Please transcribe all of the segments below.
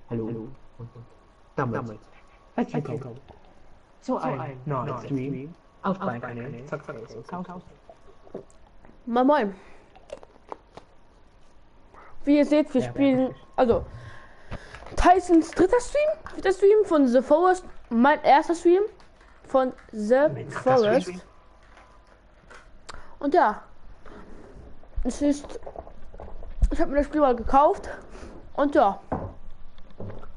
Hallo. Damit. Herzlich willkommen zu einem neuen Stream auf meinem Kanal Zockface. Moin Moin. Wie ihr seht, wir spielen, also Tysons dritter Stream, vierter Stream von The Forest, mein erster Stream von The Forest. Und ja, ich habe mir das Spiel mal gekauft und ja,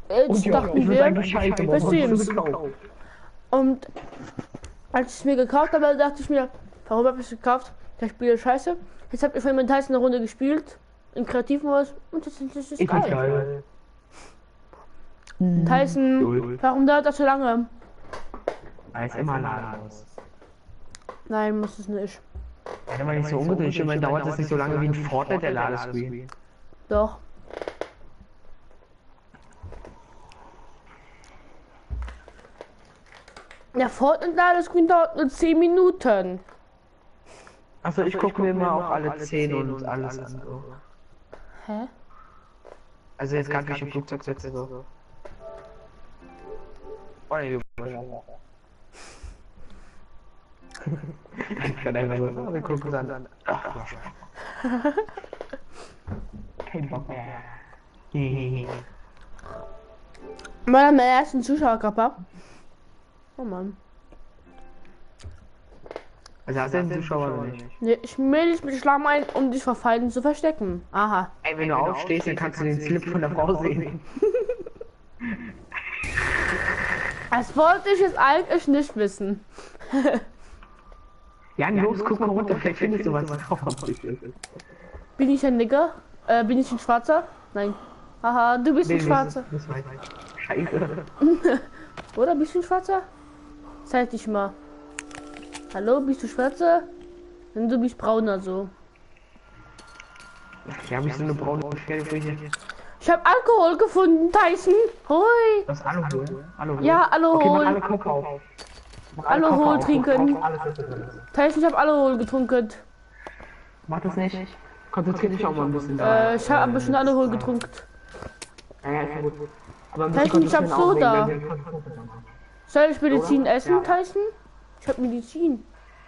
jetzt dachten wir streamen. Und als ich es mir gekauft habe, dachte ich mir, warum habe ich es gekauft? Das Spiel ist scheiße. Jetzt habe ich von mit Tyson eine Runde gespielt, im Kreativmodus, und das ist geil. Tyson, warum dauert das so lange? Weil es immer laden muss. Nein, muss es nicht. Ja, wenn man nicht so ungeduldig ist, dauert es nicht so lange wie ein Fortnite der Ladescreen. Doch. Der Fortnite-Ladescreen dauert nur 10 Minuten. Achso, ich gucke mir immer auch alle 10 und alles an. So. Hä? Also jetzt gerade, wie ich im Flugzeug sitze. So. Oh ne, ich kann einfach so, wir gucken es an. Kein Bock mehr. Meiner ersten Zuschauerkörper. Oh Mann. Also hast du den Zuschauer oder nicht? Ne, ich melde mich mit Schlamm ein, um dich vor Feinden zu verstecken. Aha. Ey, wenn du aufstehst, dann kannst du den Slip von der Frau sehen. Das wollte ich jetzt eigentlich nicht wissen. Ja, los, guck mal runter, vielleicht findest du was drauf. Bin ich ein Nigger? Bin ich ein Schwarzer? Nein. Haha, du bist ein Schwarzer. Scheiße. Oder bist du ein Schwarzer? Zeig dich mal. Hallo, bist du Schwarzer? Denn du bist brauner so. Ja, hab ich so eine braune Pferdefläche. Ich habe Alkohol gefunden, Tyson. Hoi. Das ist Alkohol? Alkohol? Ja, Alkohol. Okay, mach alle Kopf auf. Alkohol trinken. Alles, was da drin ist. Tyson, ich habe Alkohol getrunken. Mach das nicht. Konzentrier dich auch mal ein bisschen. Ich habe ein bisschen Alkohol getrunken. Ja, ist ja gut. Aber Tyson, ich hab Soda. Soll ich Medizin essen, Ja. Tyson? Ich hab Medizin.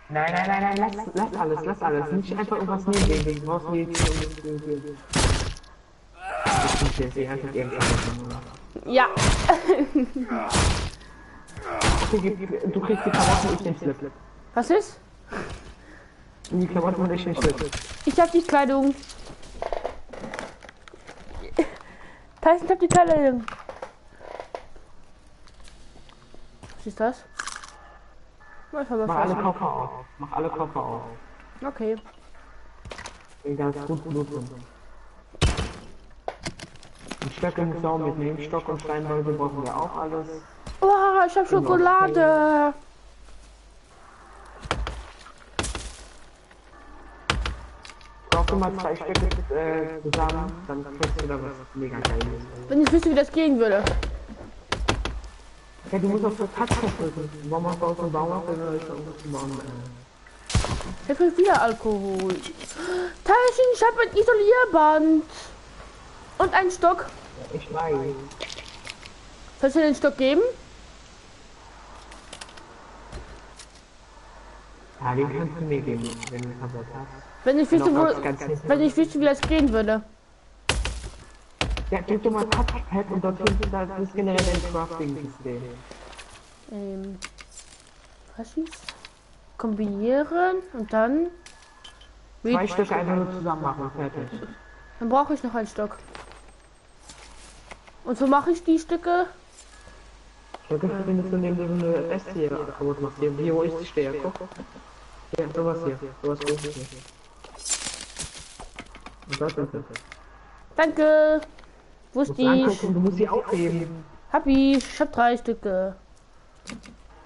Nein, lass alles. Nicht einfach irgendwas nehmen. Du brauchst Medizin. Ja. Okay, du kriegst die Klamotten, ich den Slip. Was ist? Die Klamotten und ich den Slip. Ich hab die Kleidung. Tyson, ich hab die Kleidung. Was ist das? Mach alle Koffer auf. Mach alle Koffer auf. Okay. Ganz gut Blut drin. Die Stöcke muss auch mitnehmen. Stock und Steinbeute brauchen wir auch alles. Oh, ich hab Schokolade. Brauchst du mal 2 Stöcke zusammen, dann kriegst du da was mega geiles. Wenn ich wüsste, wie das gehen würde. Ja, du musst auf das Touch drücken. Warum machst du aus dem Baumarkt, wenn du irgendwas zum Bauen Ich hab wieder Alkohol. Teilchen, ich hab ein Isolierband. Und einen Stock. Ja, ich weiß. Soll ich dir den Stock geben? Ja, den kannst du mir geben, wenn du Verbot hast. Wenn ich wüsste, wie das gehen würde. Ja, drück doch mal Touchpad und dort hinten da ist generell ein Crafting-System. Was ist? Kombinieren und dann. 2 Stücke einfach nur zusammen machen, fertig. Dann brauche ich noch einen Stock. Und so mache ich die Stücke. Stücke findest du, indem du so eine Äste hier kaputt machst. Hier, wo ich stehe, guck. Ja, sowas hier. Sowas hier. Und das ist es. Danke. Wusste ich. Du musst sie aufheben. Hab ich hab 3 Stücke.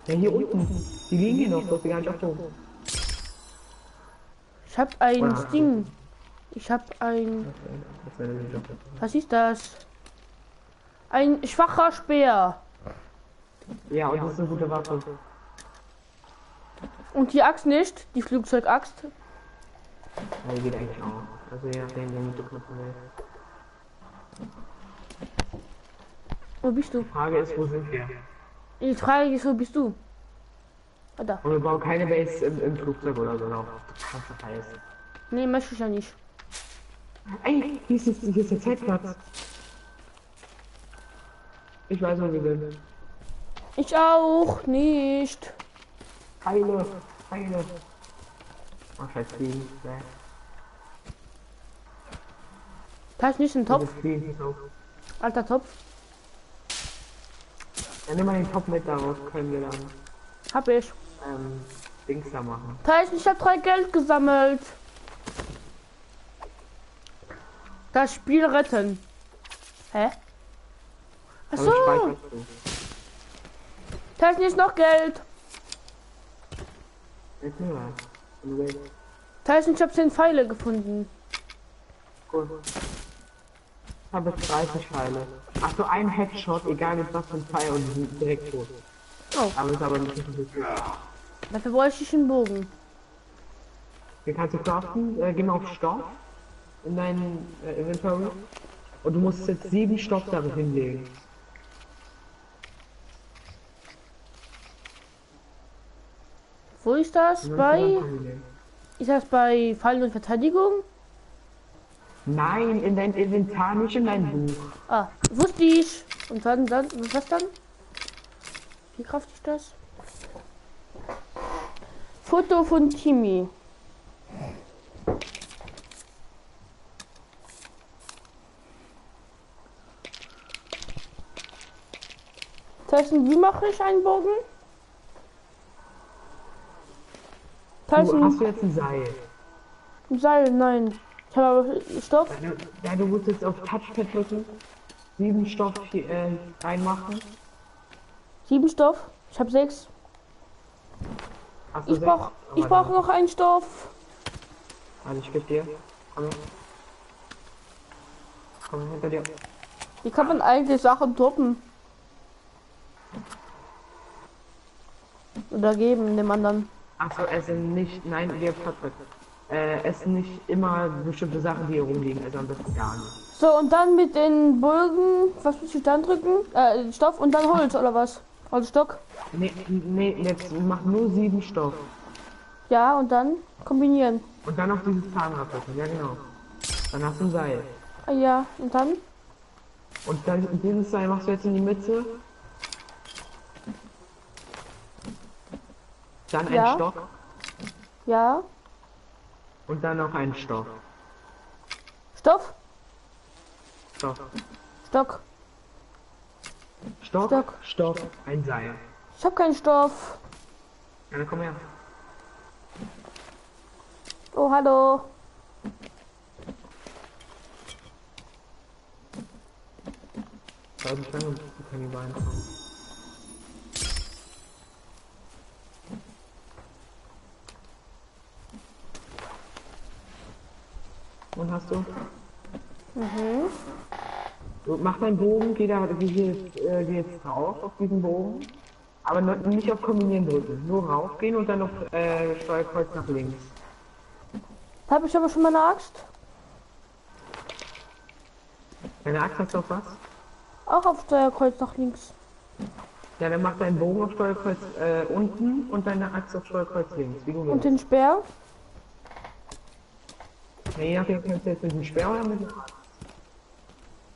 Ja, hier unten. Die liegen hier noch, du hast sie gar nicht aufgehoben. Ich hab ein Ding. Ich hab ein. Was ist das? Ein schwacher Speer. Ja, und das ist eine gute Waffe. Und die Axt nicht? Die Flugzeugaxt? Ja, die geht eigentlich auch. Also je nachdem, wie du knüpfen willst. Wo bist du? Die Frage ist, wo sind wir? Die Frage ist, wo bist du? Ah, da. Und wir bauen keine Base im Flugzeug oder so noch. Das ist heiß. Nee, möchte ich ja nicht. Ey, hier ist der Zeltplatz. Ich weiß, wo wir sind. Ich auch nicht. Heile. Oh, scheiß Fliegen. Da ist nicht ein Topf. Topf. Alter Topf. Ja, nimm mal den Topf mit, daraus können wir dann Hab ich. Dings da machen. Tyson, ich hab 3 Geld gesammelt. Das Spiel retten. Hä? Aber Achso. speicherst du. Tyson, ist noch Geld. Jetzt nur mal. Wenn du willst. Tyson, ich hab 10 Pfeile gefunden. Gut. Ich habe 30 Pfeile. Ach so, ein Headshot, egal mit was für ein Pfeil und die sind direkt tot. Oh. Aber ist aber nicht so viel. Dafür bräuchte ich einen Bogen. Den kannst du craften, geh mal auf Stoff in dein Inventory. Und du musst jetzt 7 Stoff damit hinlegen. Wo ist das? Ist das bei Fallen und Verteidigung? Nein, in dein Inventar, nicht in dein Buch. Ah, wusste ich. Und dann, was dann? Wie kraft ich das? Foto von Timmy. Tyson, wie mache ich einen Bogen? Tyson, Hast du jetzt ein Seil? ein Seil, nein. Ich habe aber Stoff. Ja, du musst jetzt auf Touchpad drücken. 7 Stoff reinmachen. 7 Stoff. Ich habe 6. Hast du Ich 6? brauch noch einen Stoff. Warte, ich geb dir. Komm her. Komm hinter dir. Wie kann man eigentlich Sachen toppen? Oder geben dem anderen. Achso, es sind nicht. Nein, wir Patrick. Es sind nicht immer bestimmte Sachen, die hier rumliegen, also am besten gar nicht. So, und dann mit den Bögen, was muss ich dann drücken? Stoff und dann Holz oder was? Also Stock? Nee, jetzt mach nur 7 Stoff. Ja, und dann kombinieren. Und dann noch dieses Zahnrad drücken, ja genau. Dann hast du ein Seil. Ah, ja, und dann? Und dann dieses Seil machst du jetzt in die Mitte. Dann ein Ja. Stock Ja. und dann noch ein Stock. Stoff? Stock. Stock. Stock, Stock, ein Seil. Ich habe keinen Stoff. Ja, dann komm her. Oh, hallo. Da ist Schlange, die Kannibalen kommen. Und hast du? Mhm. Du mach deinen Bogen, geh jetzt drauf auf diesen Bogen. Aber nicht auf Kombinieren drücken. Nur raufgehen und dann auf Steuerkreuz nach links. Habe ich aber schon meine Axt? Deine Axt hast du auf was? Auch auf Steuerkreuz nach links. Ja, dann mach deinen Bogen auf Steuerkreuz unten und deine Axt auf Steuerkreuz links. Wie du Und willst. den Speer? Ja, je nachdem kannst du jetzt mit dem Speer oder mit der Axt.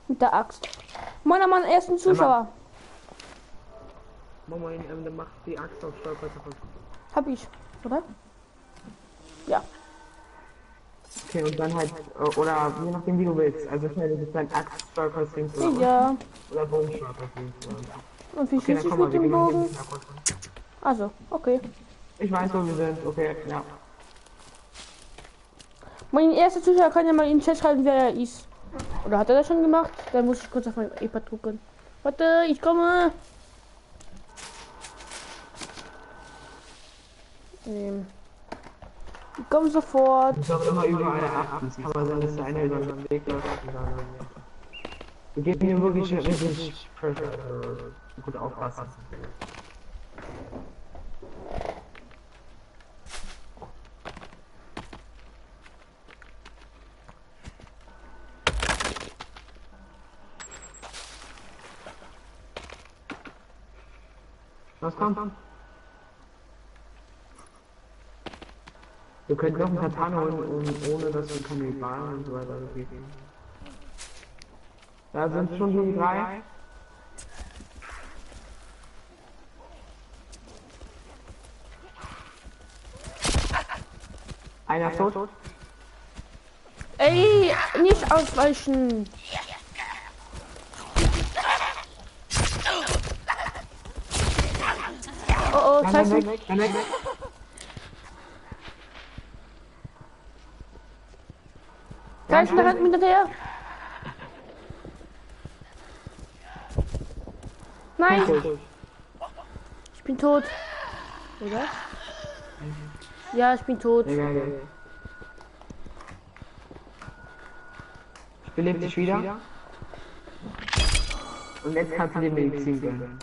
Mit der Axt. Meiner Mann, ersten Zuschauer. Moin, dann mach die Axt auf Steuerkreuz nach unten. Hab ich, oder? Ja. Okay, und dann halt, oder je nachdem wie du willst. Also schnell, du bist dein Axt Steuerkreuz links oder Ja. oder Bogen Steuerkreuz links. Oder. Und wie Okay, schieße dann ich komm mal, mit wir dem gehen mal Bogen? hinten nach unten. Also, okay. Ich weiß, wo wir sind. Okay, ja. Mein erster Zuschauer kann ja mal in den Chat schreiben, wer er ist. Oder hat er das schon gemacht? Dann muss ich kurz auf mein iPad drucken. Warte, ich komme. Ich komme sofort. Du musst auch immer überall achten. Es kann mal sein, dass der eine über den Weg läuft und dann. Wir geben hier wirklich richtig gut aufpassen. Was kommt? Wir könnten noch einen Katana holen, ohne dass wir Kannibalen und so weiter begegnen. Da sind schon die 3. Einer tot. Ey, nicht ausweichen. Oh, oh, Tyson. Weg. Tyson, da rennt mir hinterher. Nein, ich bin tot. Oder? Ja, ich bin tot. Egal. Ich belebe dich wieder. Und jetzt kannst du dir Medizin gönnen.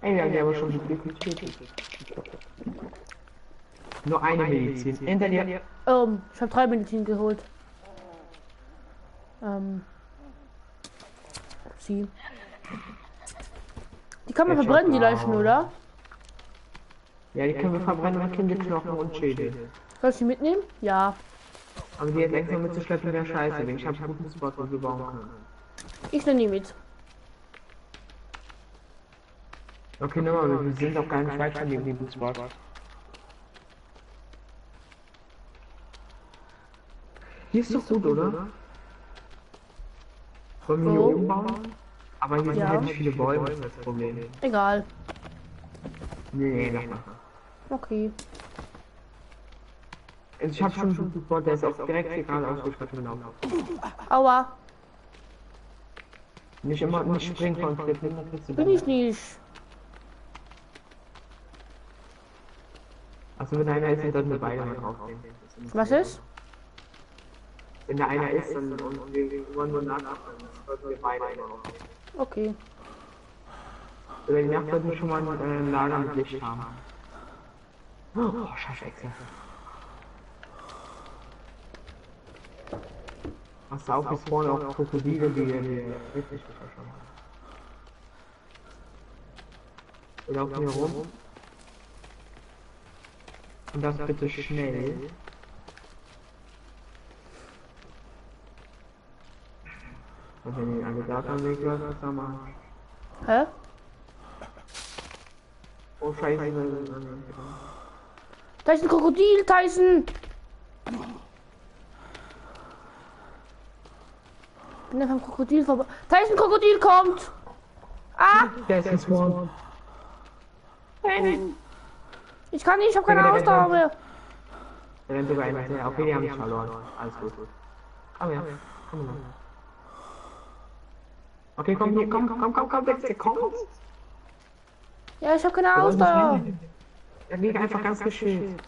Ey, wir haben ja aber schon so viel getötet. Nur eine Medizin. Hinter dir. Ich habe 3 Medizin geholt. Sie. Die kann man verbrennen, die Leichen, oder? Ja, die können wir verbrennen und kriegen Knochen und Schädel. Soll ich die mitnehmen? Ja. Aber die jetzt extra mitzuschleppen wäre scheiße, denn ich habe einen guten Spot, wo wir bauen können. Ich nehme die mit. Okay, nochmal, wir sind auch gar nicht weit von dem guten Spot. Hier ist doch gut, oder? Wollen wir hier oben bauen? Aber hier sind halt nicht viele Bäume, das ist das Problem. Egal. Nee, lass mal. Okay. Also ich hab schon einen guten Spot, der ist auch direkt hier gerade ausgestattet. Aua. Nicht immer, nicht springen von Klippen, dann kriegst du Bin ich nicht. Also wenn einer ist, dann sollten wir beide mal draufgehen. Was ist? Wenn da einer ist und wir wollen nur nachmachen, dann sollten wir beide mal draufgehen. Okay. Über die Nacht sollten wir schon mal ein Lager mit Licht haben. Oh, Scheiße. Hast du auch bis vorne auch Krokodile, die richtig verschaffen haben. Wir laufen hier rum. Und das bitte schnell. Und wenn die Alligator am Weg läuft, was da machen? Hä? Oh Scheiße. Da ist ein Krokodil, Tyson! Ich bin einfach am Krokodil vorbei. Tyson, Krokodil kommt! Ah! Der ist gespawnt. Nein! Ich kann nicht, ich habe keine Ausdauer mehr. Der rennt sogar einer her. Okay, die haben nicht verloren. Alles gut. Aber ja, komm mal. Okay, komm, hier, komm, jetzt kommt. Ja, ich habe keine Ausdauer. Er liegt einfach ganz geschillt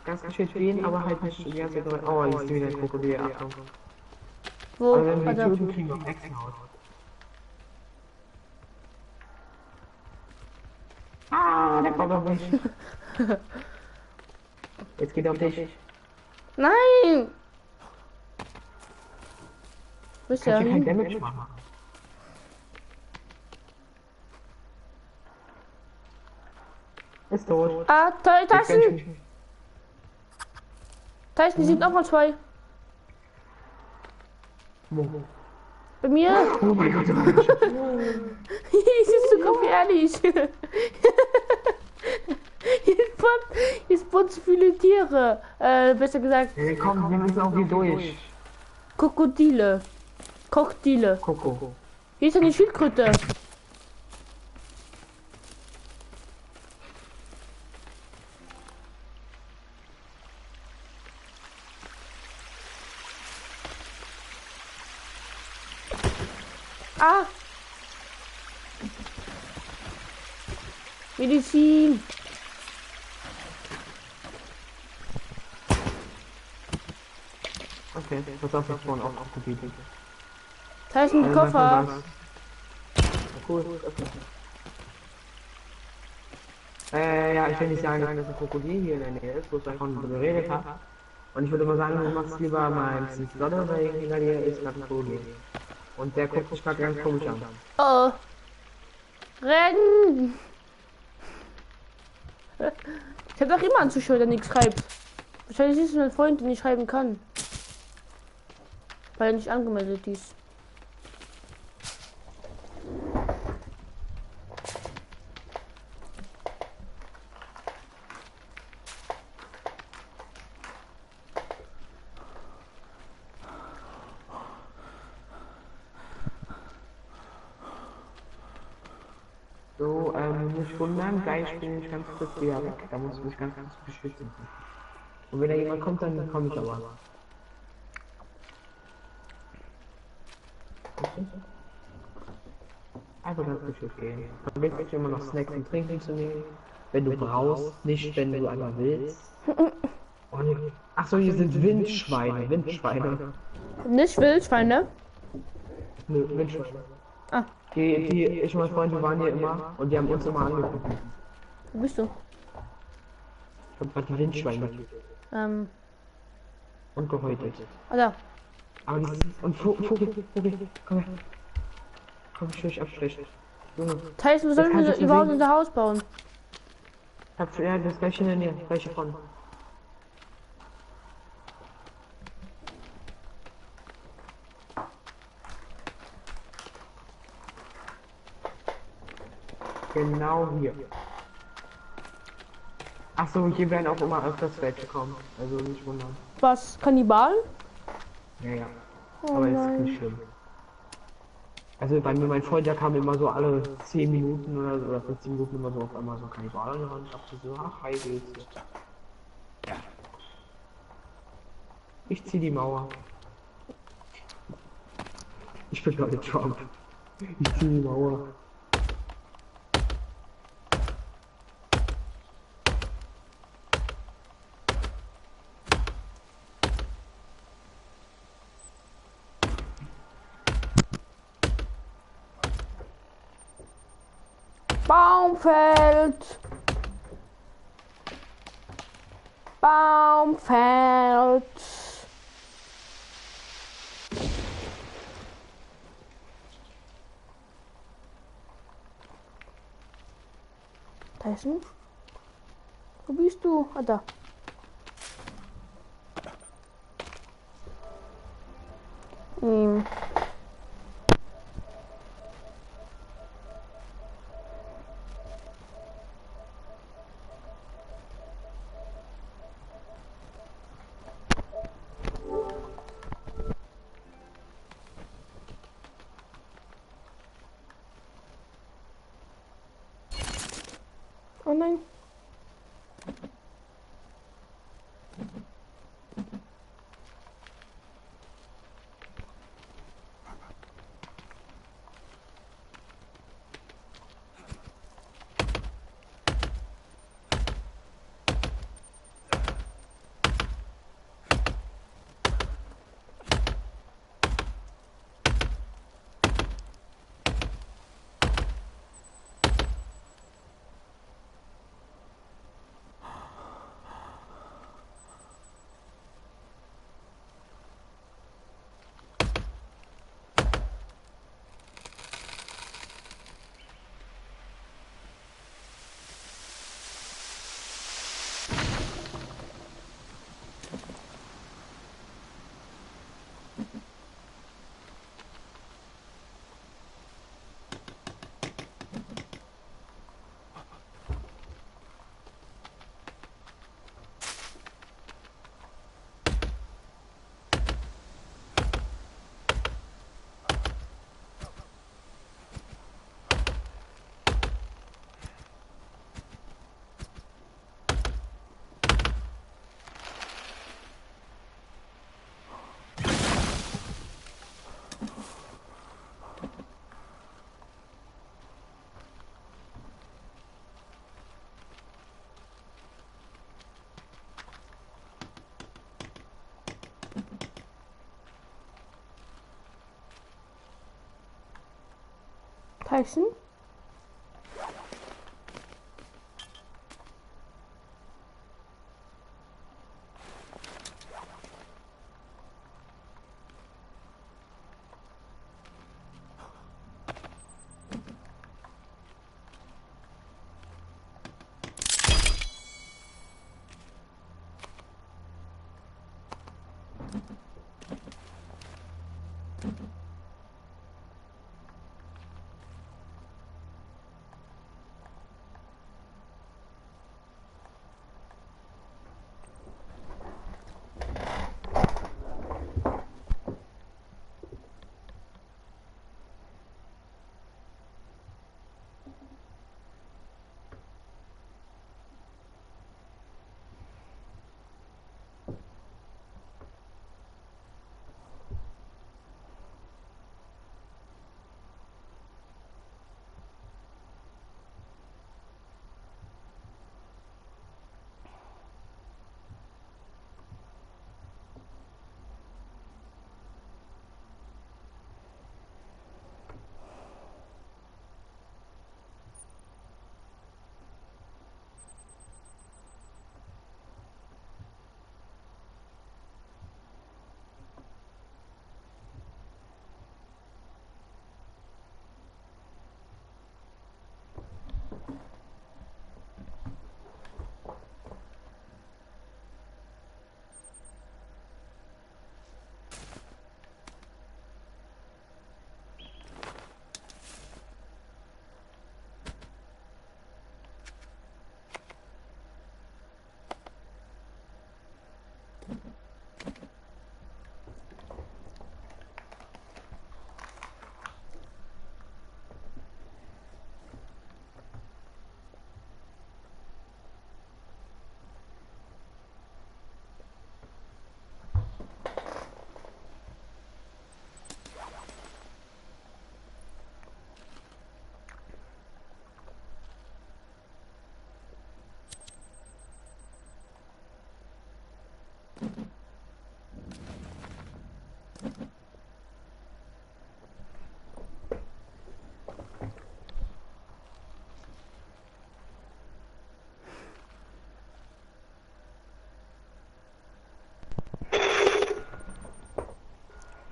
gehen, aber halt nicht die ganze Zeit. Oh, jetzt ist wieder ein Krokodil, Achtung. Wo? Aber wenn wir Warte. töten, kriegen wir Hexen aus. Ah, der kommt auf mich. Jetzt geht er auf dich. Nein! Wo ist der Kannst du kein hin? Damage machen. Ist tot. Ah, Tyson! Tyson, die sind nochmal 2. Bei mir? Oh mein Gott, Hier ist so gefährlich. Hier spawnen zu viele Tiere. Besser gesagt, komm, wir müssen auch hier durch. Krokodile. Krokodile. Koko. Hier ist eine Schildkröte. Ah! Medizin! Okay, pass auf, das vorne auch Krokodil. Da ist ein Koffer. Cool, okay. Ja, ich will nicht sagen, dass ein Krokodil hier in der Nähe ist, wo ich davon geredet habe. Und ich würde mal sagen, du machst lieber mal ein Slaughter, weil hinter dir ist das Krokodil. Und der guckt sich gerade ganz komisch an. Oh. Rennen! Ich habe doch immer anzuschauen, der nichts schreibt. Wahrscheinlich ist es mein Freund, den ich schreiben kann. Weil er nicht angemeldet ist. So, nicht wundern, gleich bin ich ganz kurz wieder weg. Da muss ich mich ganz kurz beschützen. Und wenn da jemand kommt, dann komme ich aber. Okay. Einfach ganz geschickt gehen. Vergiss nicht immer noch Snacks und Trinken zu nehmen. Wenn du brauchst, nicht wenn du einmal willst. Und, ach so, hier sind Windschweine. Windschweine. Nicht Wildschweine? Nö, Windschweine. Ah, Ich und mein Freund, wir waren hier immer und die haben uns immer angeguckt. wo bist du? Ich hab grad die Windschweine getötet und gehäutet. Ah, da. Aber die und Vogel, komm her. Komm, schwierig abstechen. Junge, Das heißt, wir sollen kannst du überhaupt sehen. unser Haus bauen. ja, das gleiche in der Nähe, gleiche von. Genau hier. Ach so, hier werden auch immer öfters welche kommen. Also nicht wundern. Was? Kannibalen? Ja, ja. Oh Aber ist nein. nicht schlimm. Also bei mir, mein Freund, der kam immer so alle 10 Minuten oder 15 Minuten immer so auf einmal so Kannibalen ran. Ich dachte so, ach, hi, geht's dir. Ja. Ich zieh die Mauer. Ich bin gerade Trump. Ich zieh die Mauer. Baumfeld! Baumfeld! Da ist ein. Wo bist du? Ah, da. Ähm. Oh nein. Tyson?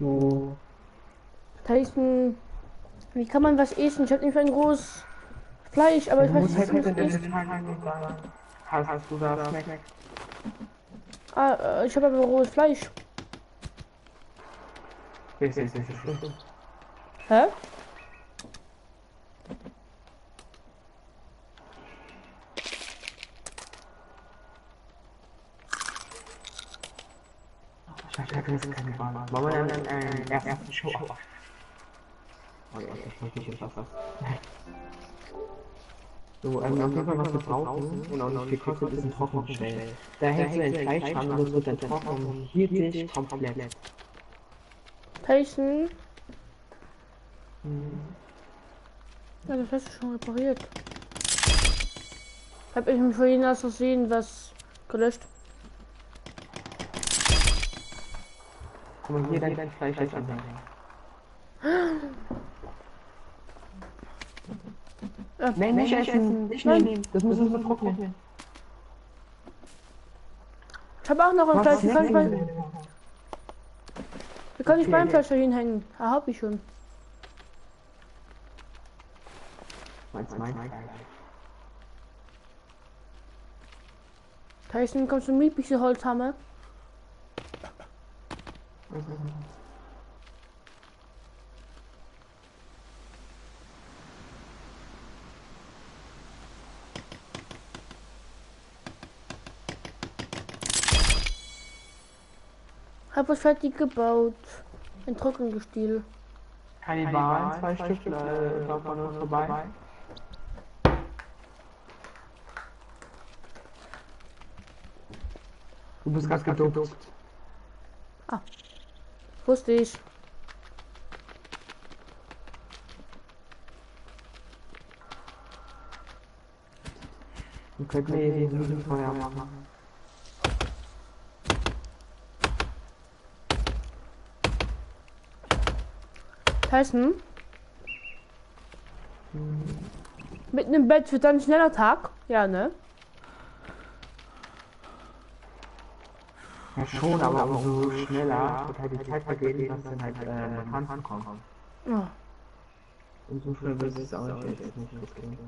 So. Tyson, wie kann man was essen? Ich habe nicht ein großes Fleisch, aber ich weiß nicht, was ich esse. Hast du da Snack? Ich habe aber rohes Fleisch. Ist nicht so schlimm. Hä? Ich dachte, das ist keine Wahl. Wollen wir dann ersten Show auf? Oh ja, das wollte ich jetzt was. So, auf jeden Fall, was wir brauchen und auch nicht viel kostet, ist ein Trockengestell. Da hängt so ein Fleisch dran und das wird dann trocken und hier dich komplett. Tyson? Ja, das hast du schon repariert. Hab ich mich vorhin aus Versehen was gelöscht. Guck mal, hier dein Fleisch ist anhängen. Nein, nicht essen, nicht nehmen. Das muss man trocknen. Ich habe auch noch ein Fleisch. Wie kann ich beim Fleisch da hinhängen? Ah, hab ich schon. Tyson, kommst du mit, bisschen Holz haben? Hab was fertig gebaut. Ein Trockengestiel. Keine Wahl, 2 Stück laufen an uns vorbei. Du bist gerade geduckt. Ah, wusste ich. Wir könnten hier diesen Feuer machen. Tyson? Mit einem Bett wird dann ein schneller Tag? Ja, ne? Ja schon, aber umso schneller wird halt die Zeit vergehen, dass dann halt Vakanzen kommen. Oh. Und so schnell wird es auch nicht losgehen.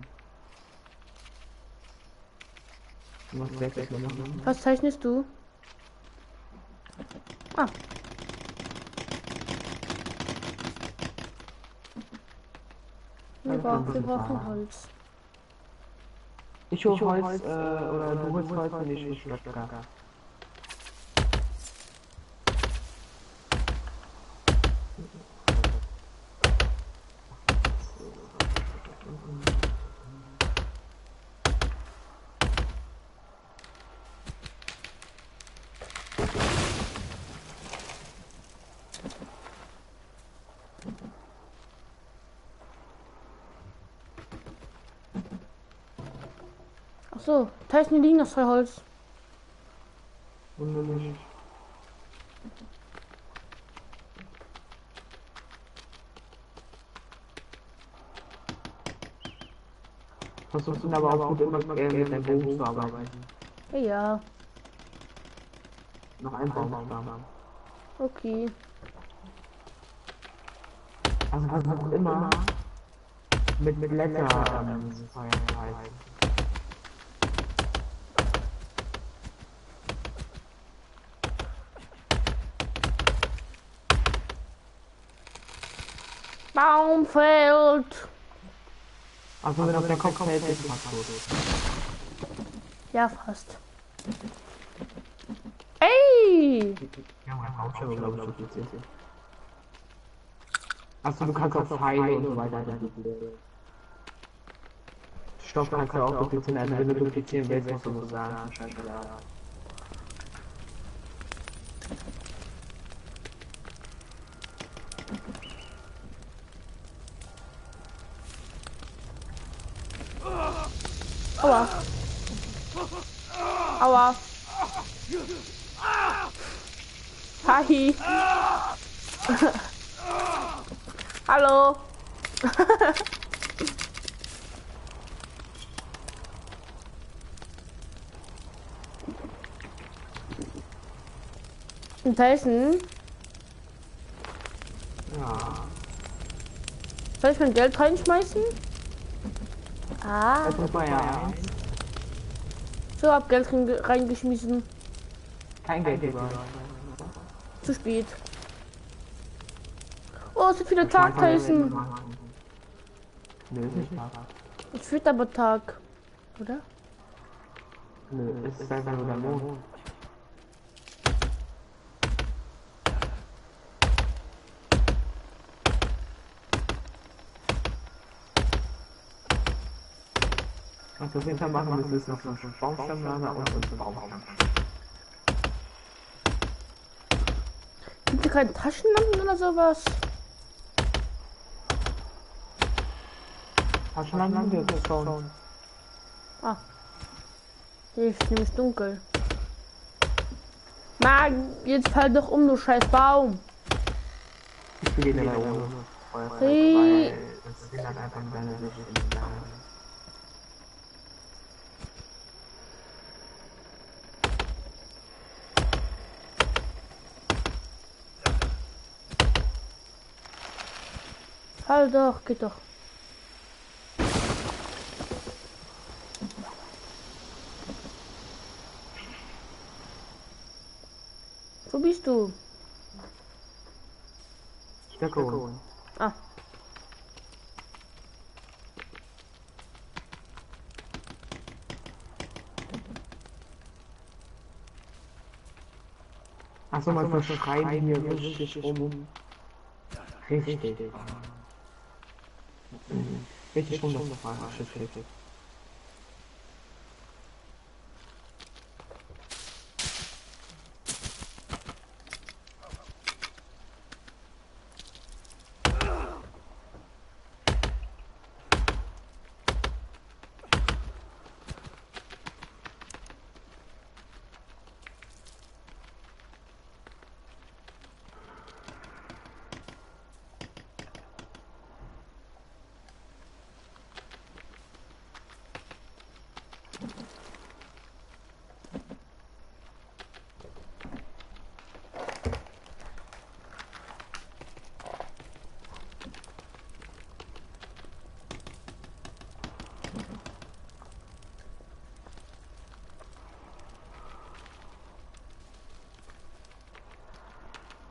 Was wechseln machen? Was zeichnest du? Ah. Wir brauchen Holz. Ich hol Holz, oder du holst Holz und ich hol Stöcker. Ach so, Tyson, liegen noch 2 Holz. Wunderlich. Versuchen aber auch gut immer mit dem Bogen zu arbeiten. Ja. Noch ein Baum. Okay. Also versuch immer mit Blätter Feuer zu halten. Baum fällt. Also wenn auf der Kopf fällt, ist es fast tot. Ja, fast. Ey! Ja, mein Raumschiff, glaube ich, so viel. Achso, du kannst auch Pfeile und so weiter duplizieren. Stoff kannst du auch duplizieren, also wenn du duplizieren willst, musst du so sagen. Aua. Aua. Hi. Hallo. Tyson, Ja. soll ich mein Geld reinschmeißen? Ah. Das muss man ja. So, hab Geld reingeschmissen. Kein Geld über. Zu spät. Oh, es sind viele Tag, Tyson. Nö, ist nicht Tag. Es wird aber Tag. Oder? Nö, es ist einfach nur der Mond. Was wir auf jeden Fall machen müssen, ist noch so ein Baumstammlager und so ein Baumstamm. Gibt es keine Taschenlampen oder sowas? Taschenlampen haben wir jetzt schon. Ah. Hier ist nämlich dunkel. Mann, jetzt fall doch um, du scheiß Baum. Ich will da ohne. Hey. Weil das hindert einfach deine Sicht in die Lange. Fall doch, geht doch. Wo bist du? Stöcke holen. Ah. Achso, man verschreiben hier richtig rum. Richtig. Richtig rum, das war richtig.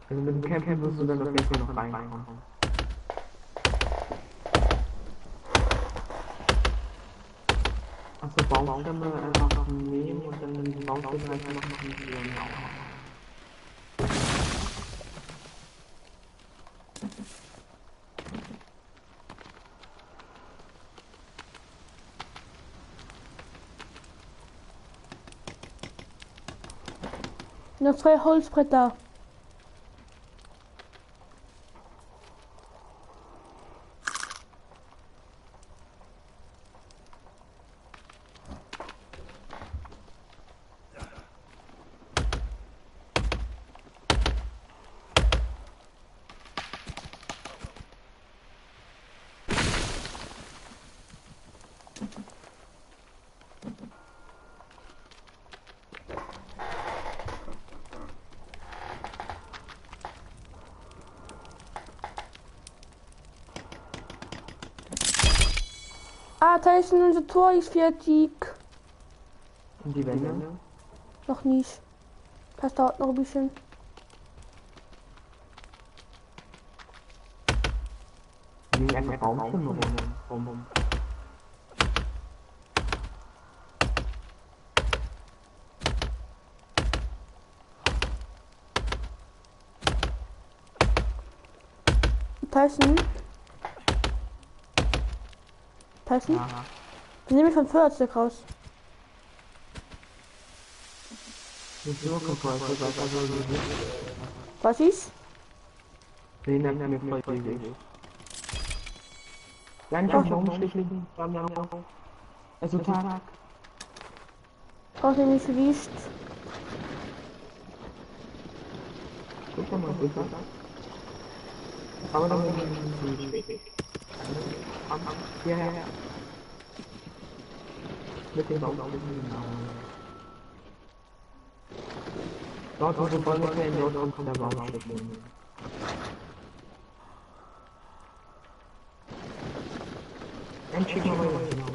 Also mit dem Campen wirst du dann auf jeden Fall noch reinkommen. Also Baumstämme einfach nehmen und dann die Baumstämme einfach noch machen, die dann auch machen. Noch 2 Holzbretter. Ah, Tyson, unser Tor ist fertig. Und die Wände? Noch nicht. Das dauert noch ein bisschen. Die einfach Baumstämme rum. Tyson? Tyson? Ja. Die nehme ich von Feuerzeug raus. Nicht nur Kontrolle, also Was ist? den hat mir voll gelegt. Ja, nicht auf Baumschlichen. Also Tag. Auch nämlich Licht. Guck mal, bitte. Aber dann bin ich weg. Ja. Mit dem Baum genau. Dort, wo die Bäume fällen, dort kommt der Baumschlichen. Dann schicken wir mal genau.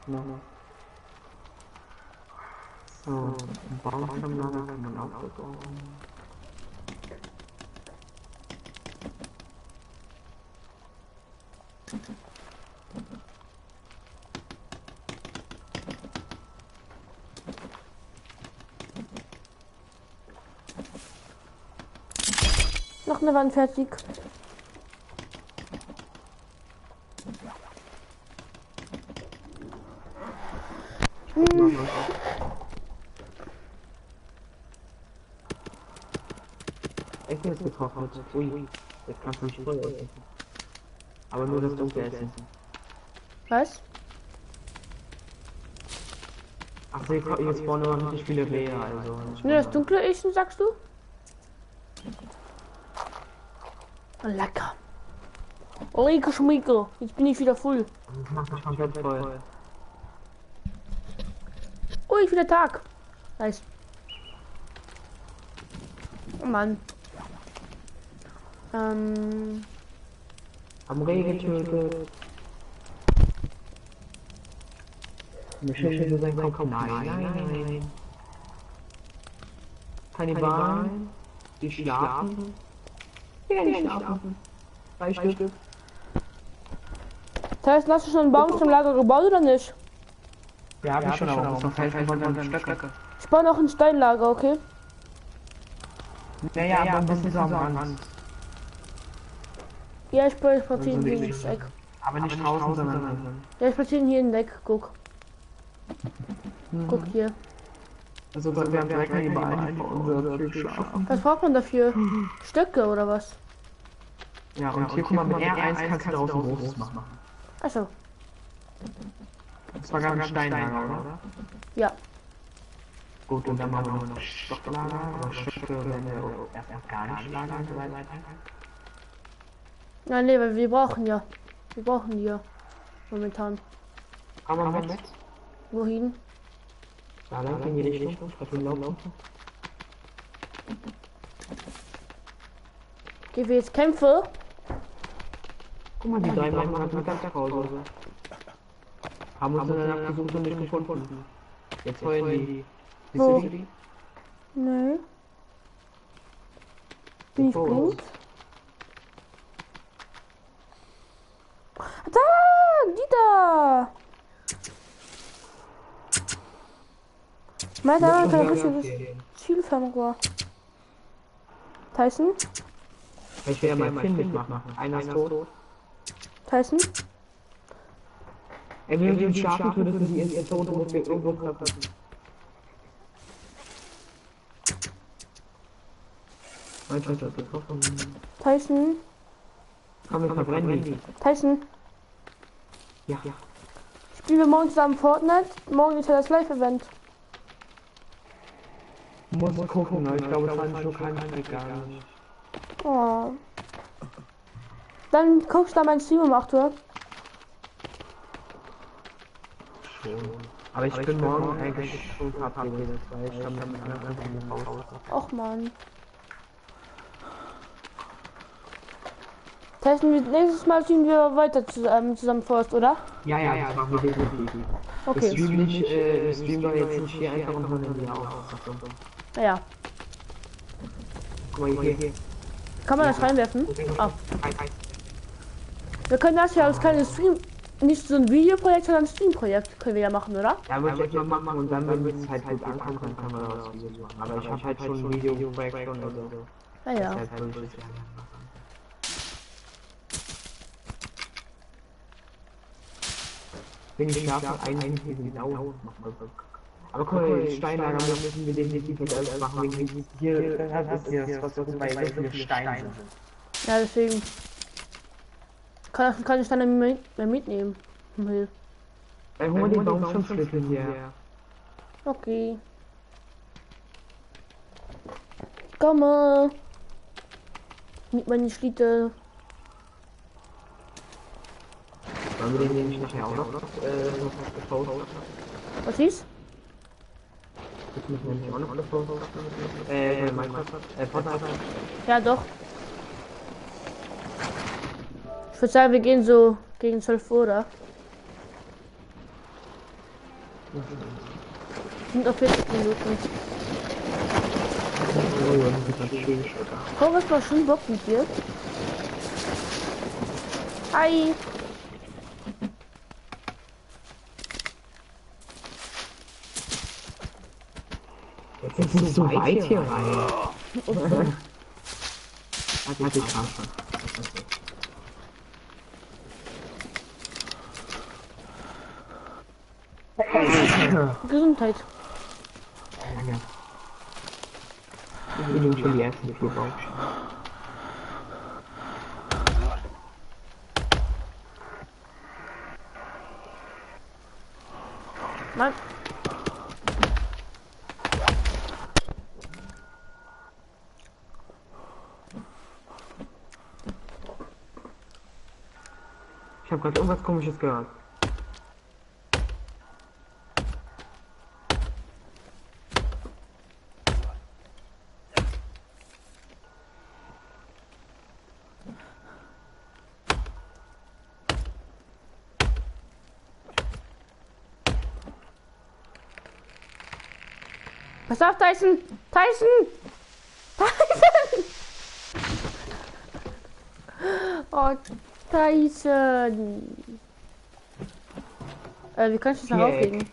No. So, ein Baumstammlager kann man auch bekommen. Noch eine Wand fertig. Echt ist getroffen. Ui, jetzt kannst du nicht voll essen. Aber nur das dunkle Essen. Was? Ach, hier spawnen noch richtig viele Rehe, also. Ne, das dunkle Essen, sagst du? Oh, lecker. Oh, lecker Schmeckel. Jetzt bin ich wieder voll. Ich mach mich komplett voll. Oh, ich wieder Tag. Nice. Oh Mann. Am Reh getötet. Schön, so sein Kopf. Nein. Kannibalen, die schlafen. Ja, die schlafen. 2 Stück. Das heißt, hast du schon einen Baum zum Lager gebaut oder nicht? Ja, hab ich schon, aber noch helfen von den Stöcke. Ich baue noch ein Steinlager, okay? Ja, aber ein bisschen so am Rand. Ja, ich platziere ihn hier ins Eck. Aber nicht draußen, sondern. Ja, ich platziere ihn hier in Eck, guck. Guck hier. Also wir haben direkt Kannibalen vor unserer Tür geschlafen. Was braucht man dafür? Stöcke oder was? Ja, und hier guck mal, mit R1 kannst du daraus ein großes machen. Achso. Das war gerade ein Steinlager, oder? Ja. Gut, und dann machen wir noch Stocklager, aber Stöcke werden wir erst gar nicht lagern, so weit. Ja, nee, weil wir brauchen ja. Wir brauchen die ja momentan. Kann man mit? Wohin? Da lang in die Richtung. Ich will laufen. Gehen wir jetzt Kämpfe? Guck mal, die drei machen halt eine ganze Pause. Haben uns in der Nacht gesucht und nicht gefunden. Jetzt heulen die. Siehst Wo? du die? Nee. Bin ich blind? Da! Die da! Mal da, kann ein bisschen das Zielfernrohr. Tyson? Ich will ja mal Film mitmachen. Einer ist tot. Tyson? Er will den Schafen töten, die in der Tote muss wir irgendwo treffen. Tyson? Komm, wir verbrennen die. Tyson? Ja. Spielen wir morgen zusammen Fortnite? Morgen ist ja das Live-Event. Muss gucken, aber ich glaube, Sancho kann ich gar nicht. Oh. Dann guckst du da meinen Stream um 8 Uhr. Schon. Aber ich bin morgen eigentlich schon verabredet, weil ich dann mit anderen raus. Och man. Testen wir nächstes Mal ziehen wir weiter zusammen Forst, oder? Ja, das machen wir definitiv. Okay. Wir streamen doch jetzt nicht hier einfach und hören die auf. Ja. Guck mal hier. Kann man das reinwerfen? Ah. Wir können das ja als kleines Stream, nicht so ein Videoprojekt, sondern ein Streamprojekt können wir ja machen, oder? Ja, würde ich jetzt mal machen und dann, wenn es halt gut ankommt, dann kann man daraus Videos machen. Aber ich habe halt schon ein Videoprojekt schon, also. Ja. Wenn ich schaffe, eigentlich genau machen. Aber guck mal, Steinlager müssen wir definitiv nicht alles machen, wegen hier, das ist hier das, was so bei so viele Steine sind. Ja, deswegen kann ich dann mehr mitnehmen. Hol den Baumschirmschlüssel hier. Okay. Komme. Mit meinen Schlitte. Wollen wir den nämlich nachher auch noch gepostet? Was ist? Das müssen wir nämlich auch noch gepostet. Fortnite. Ja, doch. Ich würde sagen, wir gehen so gegen 12 Uhr, oder? Sind noch 40 Minuten. Komm, was war schon Bock mit dir? Hi! Jetzt ist so weit hier rein. Hatte ich gerade schon. Gesundheit. Ja. Ich bin schon die ersten 4 Bauch. Mann. Ich habe gerade irgendwas Komisches gehört. Pass auf, Tyson! Tyson! Tyson! Oh, Tyson! Wie kann ich das noch auflegen?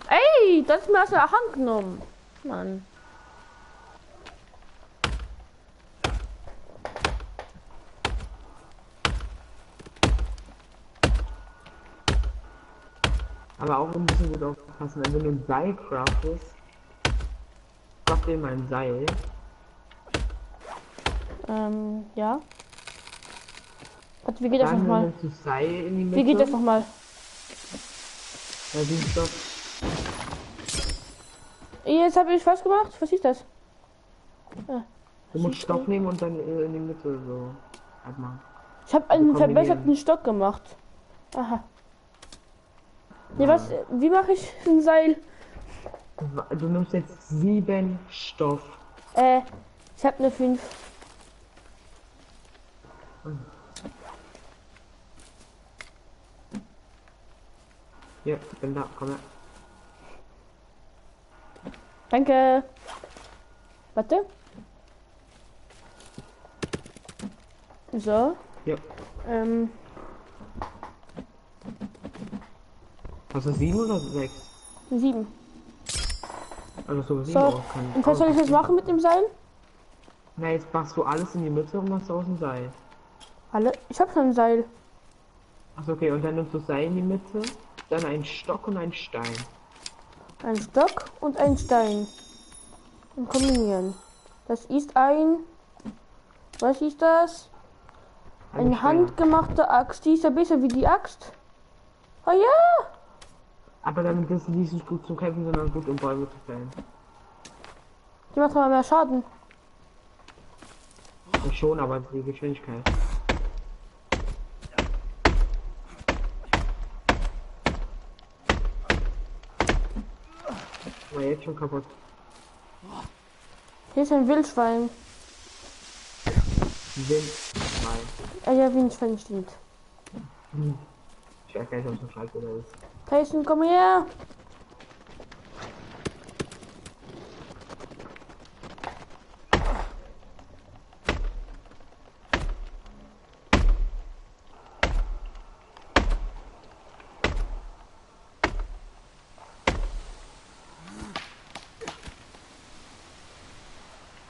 Ey, das ist mir aus der Hand genommen. Mann. Aber auch ein bisschen gut aufpassen, wenn du ein Seil craftest, craft dir mal ein Seil. Ja. Warte, wie geht das nochmal? Wie geht das nochmal? Ja, siehst du. Jetzt habe ich was gemacht. Was ist das? Du musst Stoff nehmen und dann in die Mitte so halt mal. Ich habe einen verbesserten Stock gemacht. Aha. Nee, was? Wie mache ich ein Seil? Du nimmst jetzt 7 Stoff. Ich habe eine 5. Ja, ich bin da, komm her. Danke. Warte. So. Ja. Hast du 7 oder 6? 7. Also so 7 So. auch kann. Und was soll ich jetzt machen mit dem Seil? Na, jetzt machst du alles in die Mitte und machst aus dem Seil. Alle? Ich habe schon ein Seil. Achso, okay, und dann nimmst du das Seil in die Mitte, dann einen Stock und einen Stein. Ein Stock und ein Stein. Und kombinieren. Das ist ein... Was ist das? Eine handgemachte Axt. Die ist ja besser wie die Axt. Oh ja! Aber damit ist die nicht gut zum Kämpfen, sondern gut um Bäume zu fällen. Die macht mal mehr Schaden. Ja, schon, aber die Geschwindigkeit. War jetzt schon kaputt. Hier ist ein Wildschwein. Wildschwein. Ja, Wildschwein stimmt. Ich weiß gar nicht, ob es ein Schaltfehler ist. Tyson, komm her!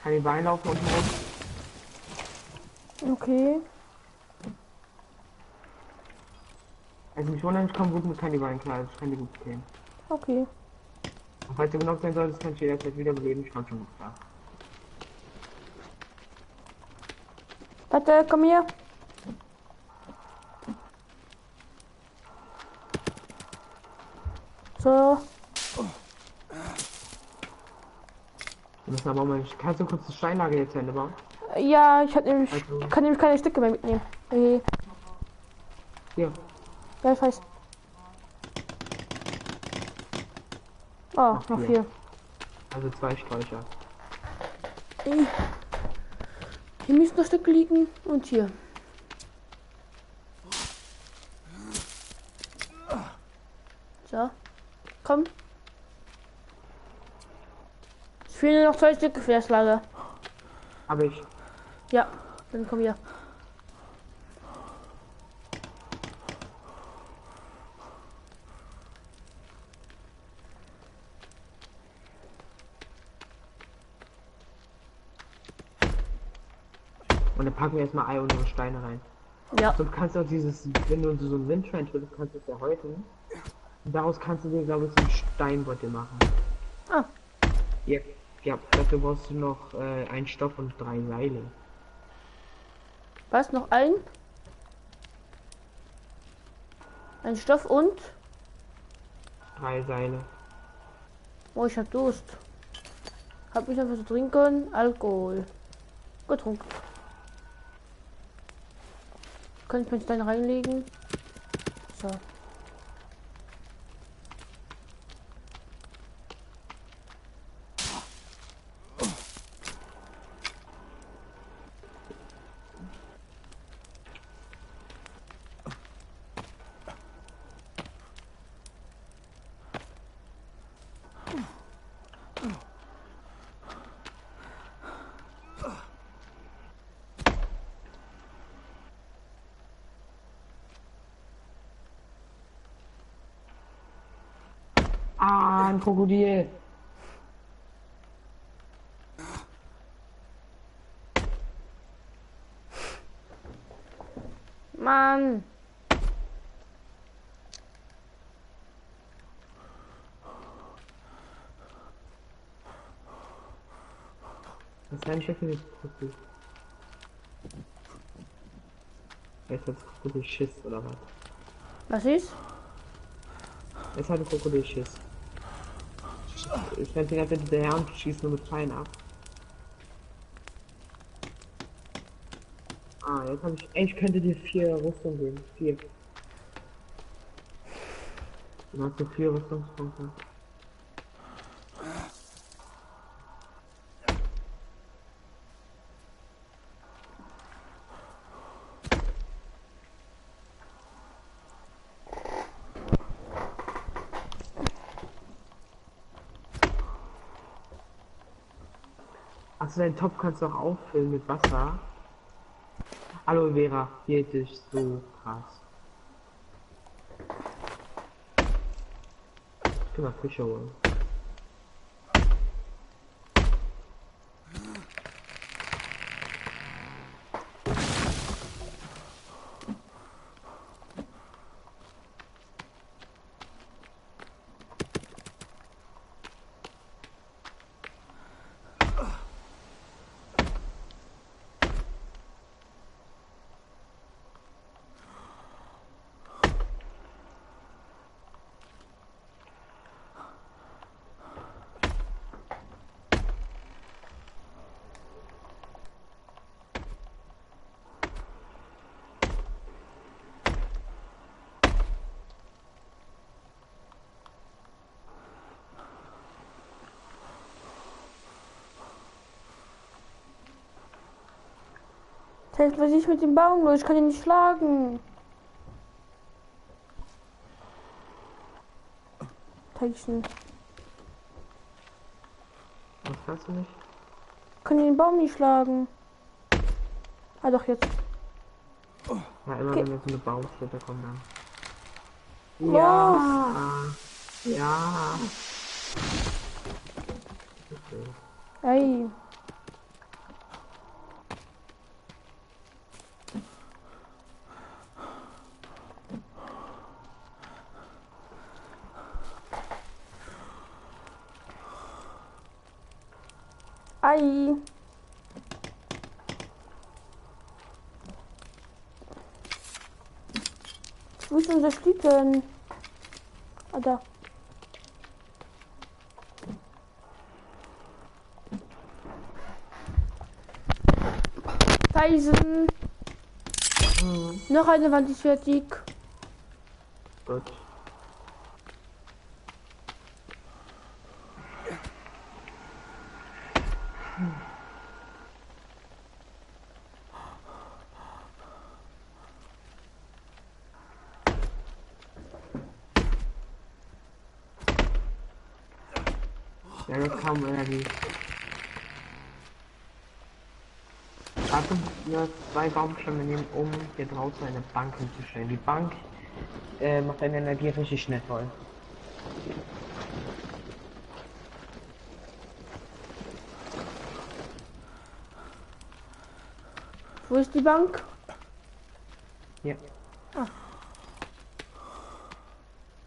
Kann die Beine laufen unten rum? Okay. Also mich wundern, ich komme gut mit Kannibalen klar, ich kann die gut gehen. Okay. Und falls du genug sein solltest, kannst du jederzeit wiederbeleben, ich komme schon gut klar. Warte, komm her. So. Wir müssen aber mal, kannst du kurz das Steinlager jetzt zu Ende bauen? Ja, ich hab nämlich, Also, kann nämlich keine Stücke mehr mitnehmen. Okay. hier. Ja, ich weiß. Oh, noch 4. Also 2 Sträucher. Hier müssen noch Stücke liegen und hier. So. Komm. Es fehlen nur noch 2 Stücke für das Lager. Hab ich. Ja, dann komm hier. Und dann packen wir erstmal Ei und unsere Steine rein. Ja. Du kannst auch dieses, wenn du so ein Windschwein tötest, kannst du es ja häuten. Und daraus kannst du dir, glaube ich, so einen Steinbeutel machen. Ah. Ja, ja, dafür brauchst du noch einen Stock und 3 Seile. Was? Noch ein? Ein Stoff und? 3 Seile. Oh, ich hab Durst. Hab ich noch was zu trinken? Alkohol. Getrunken. Kann ich meinen Stein reinlegen? So. Ah, ein Krokodil. Mann. Das ist ein Chef für Krokodil. Jetzt hat Krokodil Schiss oder was? Was ist? Es hat ein Krokodil Schiss. Ich werde die ganze Zeit hinterher und schieße nur mit Pfeilen ab. Ah, jetzt habe ich. Ey, ich könnte dir 4 Rüstung geben. 4. Du hast so 4 Rüstungspunkte. Achso, deinen Topf kannst du auch auffüllen mit Wasser. Aloe Vera, geht dich so krass. Ich kann mal Fische holen. Das heißt, was ist mit dem Baum los? Ich kann ihn nicht schlagen. Teilchen. Was hast du nicht? Ich kann den Baum nicht schlagen. Ah doch, jetzt. Ja, immer Okay. wenn jetzt eine Baumstätte kommt dann. Los. Ja. Ja. Okay. Ey. Ei. Wo ist unser Schlitten? Ah, da. Eisen. Noch eine Wand ist fertig. Gut. Ja, das kam Energie. Warte, nur 2 Baumstämme nehmen, um hier draußen eine Bank hinzustellen. Die Bank macht deine Energie richtig schnell voll. Wo ist die Bank? Ja.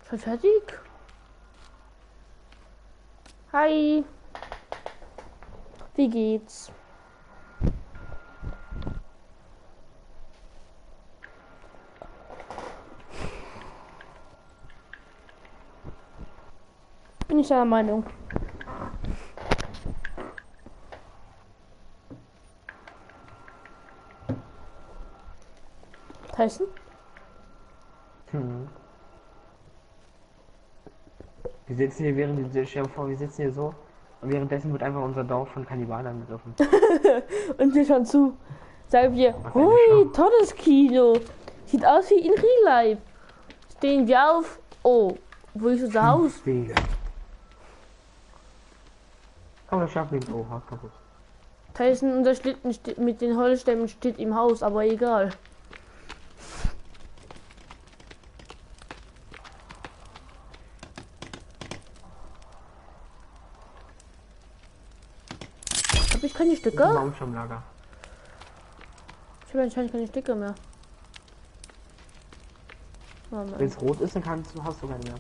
Schon fertig? Hi. Wie geht's? Bin ich deiner Meinung. Tyson? Wir sitzen hier stell dir vor, wir sitzen hier so und währenddessen wird einfach unser Dorf von Kannibalen angegriffen. Und wir schauen zu. Sagen wir, Was eine hui, Show. tolles Kino. Sieht aus wie in Real Life. Stehen wir auf. Oh, wo ist unser Haus? Wege. Komm, wir schaffen den Haus kaputt. Tyson, unser Schlitten mit den Holzstämmen steht im Haus, aber egal. Hab ich keine Stücke? Baumstammlager. Ich habe anscheinend keine Stücke mehr. Oh Wenn Mann. es rot ist, dann hast du keine mehr.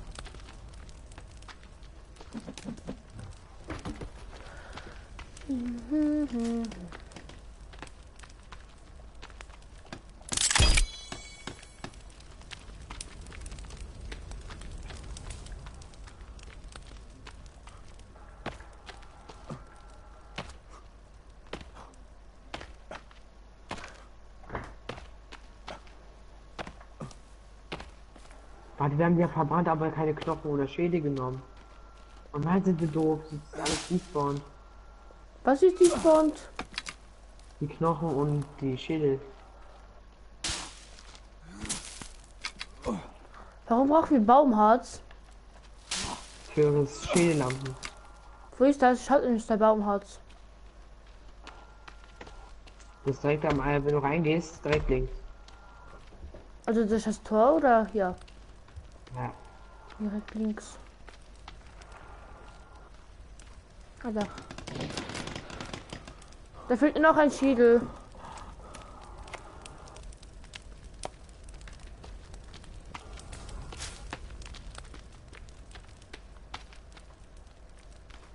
Warte, wir haben ja verbrannt, aber keine Knochen oder Schädel genommen. Und halt sind wir doof, das ist alles despawned. Was ist die Front? Die Knochen und die Schädel. Warum brauchen wir Baumharz? Für das Schädellampen. Wo ist das? Schaut nicht der Baumharz. Das ist direkt am Eier, wenn du reingehst, direkt links. Also durch das Tor oder hier? Ja. Direkt links. Alter. Da fehlt mir noch ein Schädel.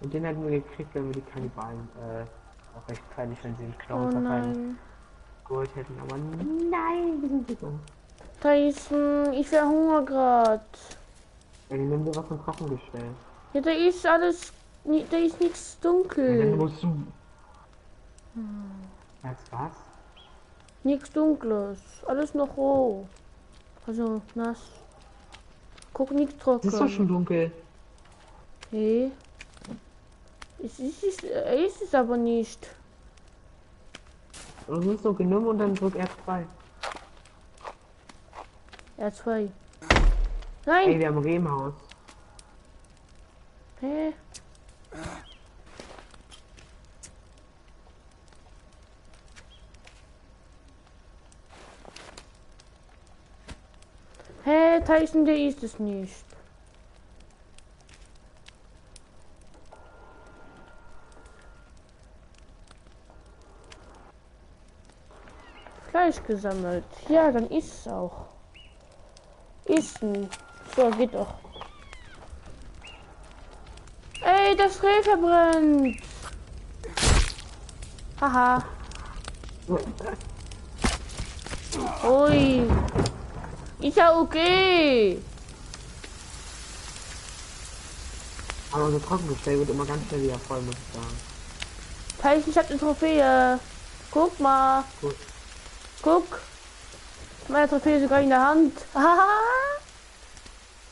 Und den hätten wir gekriegt, wenn wir die Kannibalen auch rechtzeitig, wenn sie den Oh Knochen zerfallen, nein. geholt hätten. Aber nein, wir sind so dumm. Tyson, ich verhungere grad. Ja, die nehmen dir was zum Kochen gestellt. Ja, da ist alles. Da ist nichts Ja, dann dunkel. musst du. Sagst was? Nichts Dunkles. Alles noch roh. Also nass. Guck, nichts trocken. Es ist doch schon dunkel. Nee. Es ist aber nicht. Du musst so genommen und dann drück R2. R2. Ey, Nein! wir haben Rehmaus. Hä? Hä, Tyson, der ist es nicht. Fleisch gesammelt. Ja, dann ist es auch. Essen. So, geht doch. Ey, das Reh verbrennt. Haha. Ui. Ist ja okay. Aber unser Trockengestell wird immer ganz schnell wieder voll, muss ich sagen. Tyson, ich hab eine Trophäe. Guck mal. Gut. Guck. Meine Trophäe ist sogar in der Hand. Haha.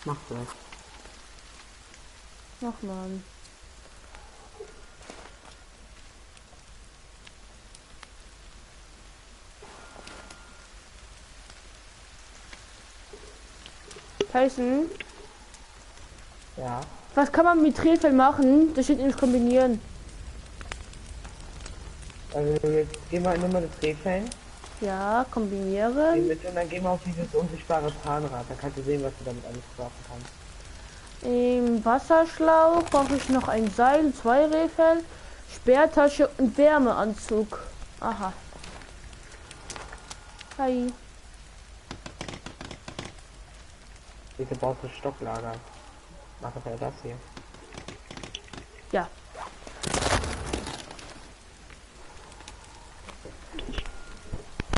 Mach das. Ach man. Tyson, Ja. was kann man mit Rehfell machen? Das steht nicht kombinieren. Also jetzt gehen wir nur mal das Rehfell. Ja, kombinieren. Mit und dann gehen wir auf dieses unsichtbare Zahnrad. Dann kannst du sehen, was du damit alles brauchen kannst. Im Wasserschlauch brauche ich noch ein Seil, 2 Rehfell, Sperrtasche und Wärmeanzug. Aha. Hi. Bitte brauchst du Stocklager. Mach doch ja das hier. Ja.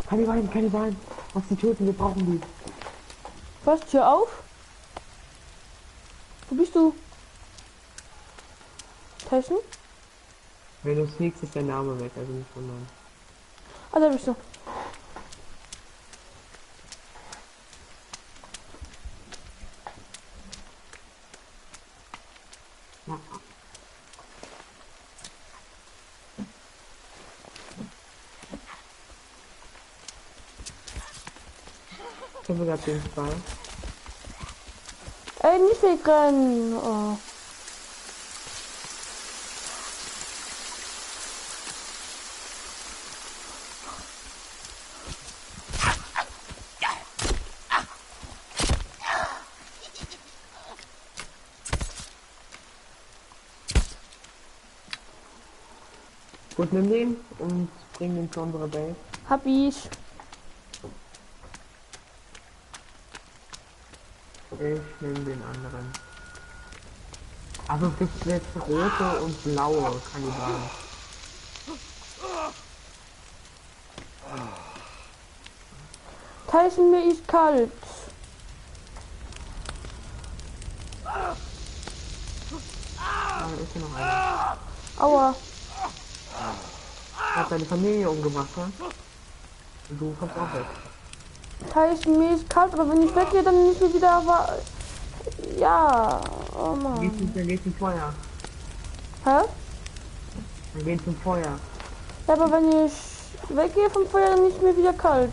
Kannibalen, Kannibalen. Was die Toten, wir brauchen die. Was? Tür auf? Wo bist du? Tyson? Wenn du sneakst, ist der Name weg, also nicht wundern. Ah, da bist du. Ja. Ich habe gerade den Fall. Ey, nicht wegrennen. Oh. Gut, nimm den und bring den zu unserer Base. Hab ich. Ich nehme den anderen. Also es gibt jetzt rote und blaue Kannibalen. Tyson, mir ist kalt. Ah, da ist hier noch einer. Aua. Hat seine Familie umgebracht, ne? Und du kommst auch weg. Das heißt, mir ist kalt, aber wenn ich weggehe, dann ist mir wieder ja, oh Mann. Dann geht's zum Feuer. Hä? Dann geht's zum Feuer. Ja, aber wenn ich weggehe vom Feuer, dann ist mir wieder kalt.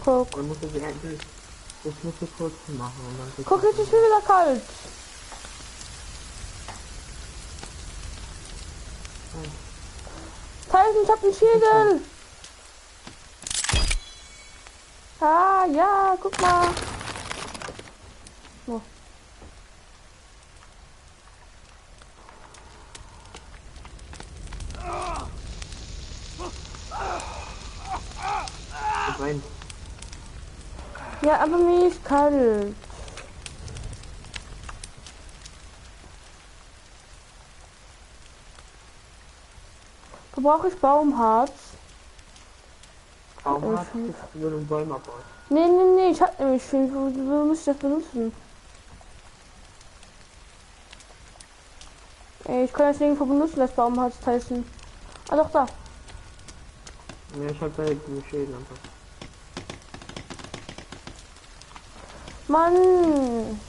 Guck. Dann musst du sie endlich. Das musst du kurz machen und dann Guck, jetzt ist mir wieder kalt. Tyson, ich hab einen Schädel. Ah, ja, guck mal. Oh. rein. Ja, aber mir ist kalt. Da brauche ich Baumharz. Baumharz ist nur ein Bäume abbauen. Nee, ich hab nämlich 5. Wo muss ich das benutzen? Ey, ich kann das nirgendwo benutzen, das Baumharz Tyson. Ah, doch, da. Ja, ich hab da hinten eine Schädenlampe. Mann!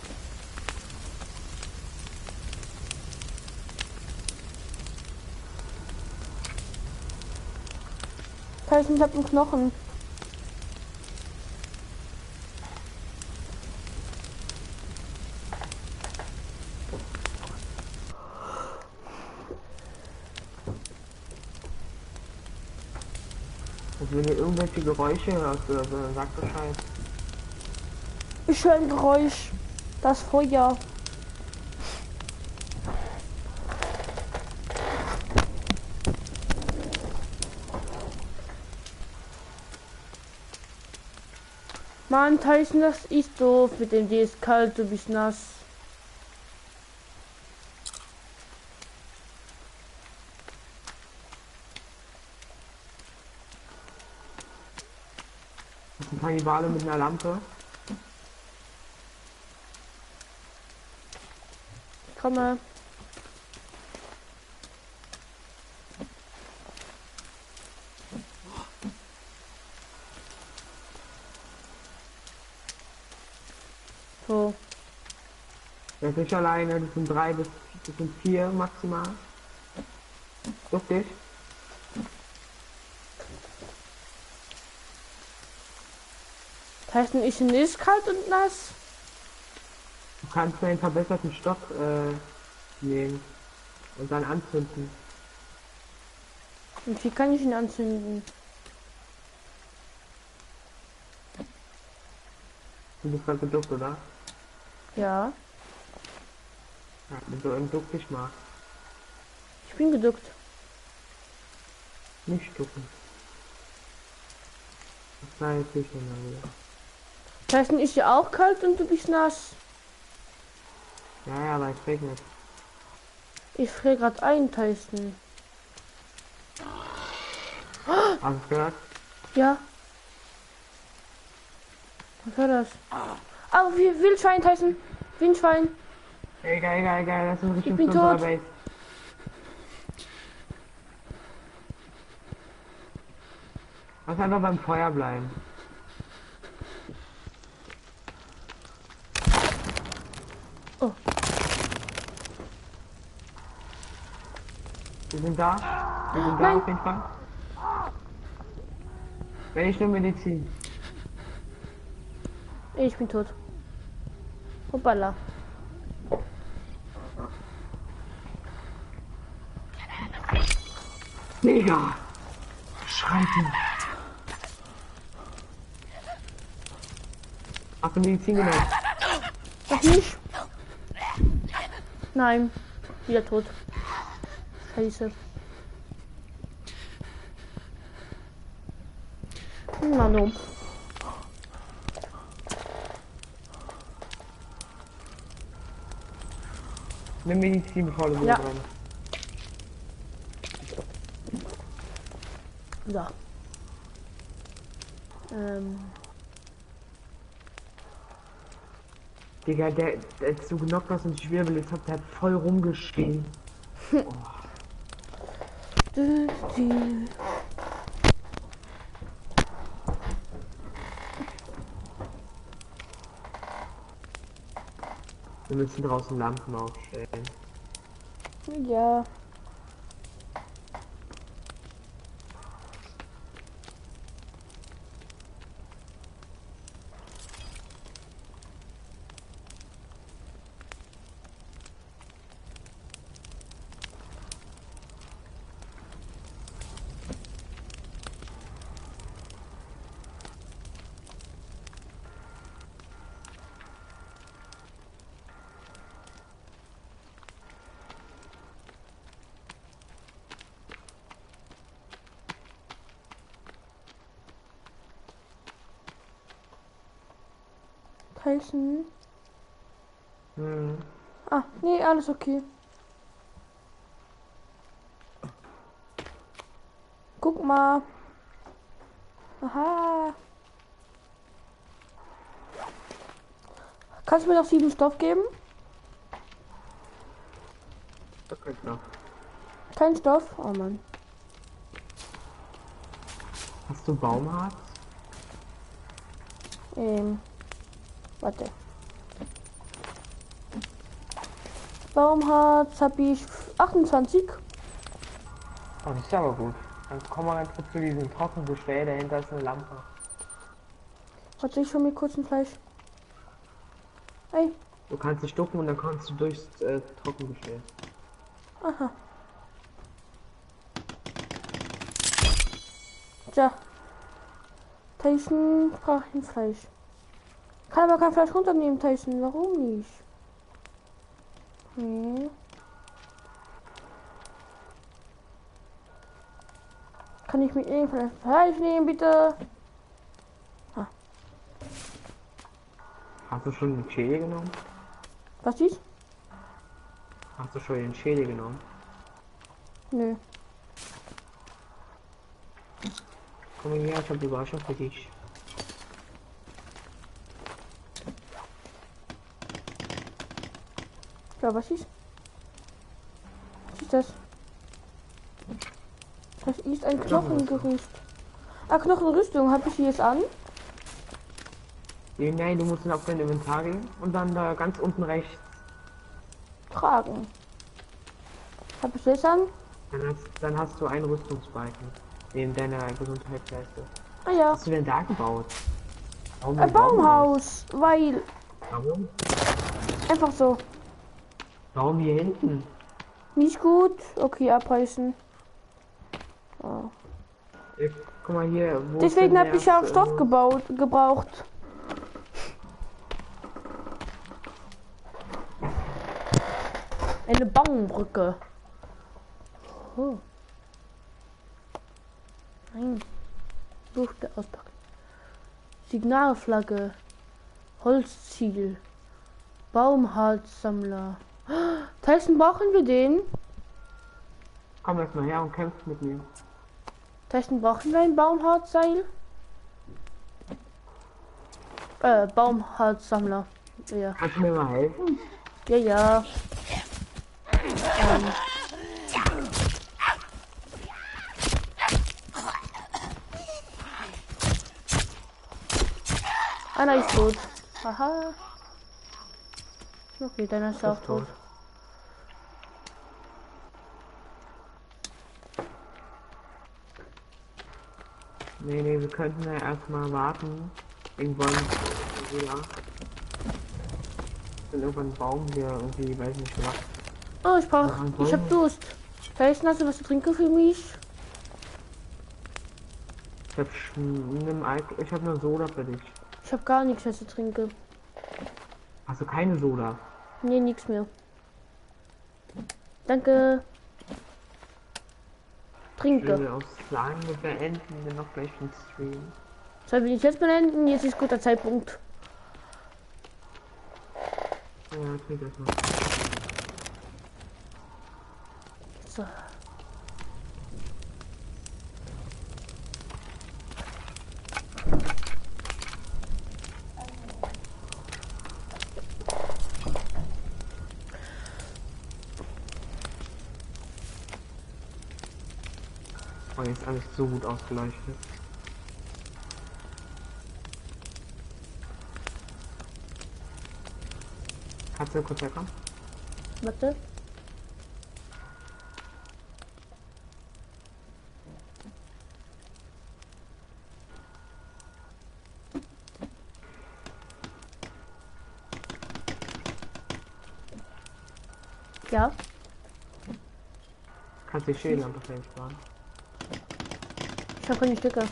Tyson, ich hab einen Knochen. Und wenn ihr irgendwelche Geräusche hört oder so, dann sagt Bescheid. Ich höre ein Geräusch. Das Feuer. Mann, Tyson, das ist doof mit dem, die ist kalt, du bist nass. Ein Kannibale mit einer Lampe. Ich komme. So. Das ist nicht alleine, das sind 3 bis 4 maximal. Duck dich. Tyson, ich ist kalt und nass. Du kannst einen verbesserten Stock nehmen und dann anzünden. Und wie kann ich ihn anzünden? Du bist gerade geduckt, oder? Ja, Ja, wenn du im Duck dich machst. ich bin geduckt. Nicht ducken. Das war jetzt nicht mehr wieder. Tyson, ist ja auch kalt und du bist nass. Ja, aber es regnet. Ich friere gerade ein, Tyson. Hast du es gehört? Ja. Was war das? Ah, Wildschwein, Tyson. Wildschwein. Egal, das ist bestimmt bin so tot. Base. Lass einfach beim Feuer bleiben. Oh. Wir sind da. Wir sind da Nein. auf jeden Fall. Wenn ich nur Medizin. Ich bin tot. Hoppala. Digga! Schreite! Hast du Medizin genommen? Noch nicht? Nein. Wieder tot. Scheiße. Mano. Nimm Medizin, bevor du Ja. dran. So. Digga, der als du genockt hast und dich wirbelst hat, der hat voll rumgeschrien. Wir müssen draußen Lampen aufstellen. Ja. Tyson. Hm. Ah, nee, alles okay. Guck mal. Aha. Kannst du mir noch 7 Stoff geben? Das könnte noch. Kein Stoff? Oh Mann. Hast du Baumharz? Warte. Baumharz habe ich 28. Oh, das ist aber gut. Dann komm mal ganz kurz zu diesem Trockenbestell, dahinter ist eine Lampe. Warte, ich hol mir kurz ein Fleisch. Ey. Du kannst dich ducken und dann kommst du durchs Trockenbestell. Aha. Tja. Tyson braucht ein Fleisch. Kann aber kein Fleisch runternehmen, Tyson. Warum nicht? Nee. Kann ich mit irgendeinem Fleisch nehmen, bitte? Hast du schon den Chili genommen? Was ist? Hast du schon den Chili genommen? Nö. Komm mal her, ich hab die Überraschung für dich. Ja, was ist? Was ist das? Das ist ein Knochengerüst. Ah, Knochenrüstung. Habe ich die jetzt an? Nee, nein, du musst dann auf dein Inventar gehen und dann da ganz unten rechts. Tragen. Habe ich jetzt an? Dann hast du einen Rüstungsbalken neben deiner Gesundheitsleiste. Ah ja. Was hast du denn da gebaut? Warum Ein Baumhaus. Weil. Warum? Einfach so. Warum hier hinten? Nicht gut. Okay, abreißen. Oh. Guck mal hier. Wo Deswegen habe ich ja auch Stoff gebraucht. Eine Baumbrücke. Oh. Nein. Buchte auspacken. Signalflagge. Holzziel. Baumharzsammler. Tyson, brauchen wir den? Komm erst mal her und kämpft mit mir. Tyson, brauchen wir ein Baumharzseil? Baumharzsammler. Ja. Kannst du mir mal helfen? Ja, ja. Einer ist tot. Haha. Okay, deiner ist auch tot. Nee, wir könnten ja erstmal warten. Irgendwann wieder. Wenn irgendwann ein Baum hier irgendwie, weiß nicht was. Oh, ich hab Durst. Tyson, hast du was zu trinken für mich? Ich hab nur Soda für dich. Ich hab gar nichts mehr zu trinken. Hast du keine Soda? Nee, nichts mehr. Danke. Ich Trinke. will auch sagen, wir beenden wir noch gleich den Stream. Sollen wir nicht jetzt beenden? Jetzt ist guter Zeitpunkt. Ja, trink das mal. So. Oh, jetzt ist alles so gut ausgeleuchtet. Kannst du kurz herkommen? Warte. Ja. Kannst du die Schädellampe vielleicht sparen? Ich habe keine Stücke.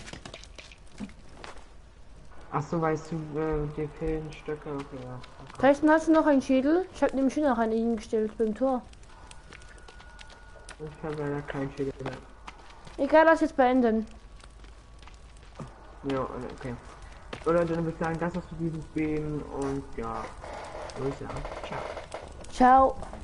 Ach so, weißt du, dir fehlen Stöcke? Okay, ja. Okay. Tyson, hast du noch einen Schädel? Ich habe nämlich schon noch einen hingestellt beim Tor. Ich habe leider keinen Schädel mehr. Egal, lass jetzt beenden. Ja, okay. Oder dann würde ich sagen, das hast du dieses Beben und ja. Würde ich sagen. Ciao. Ciao.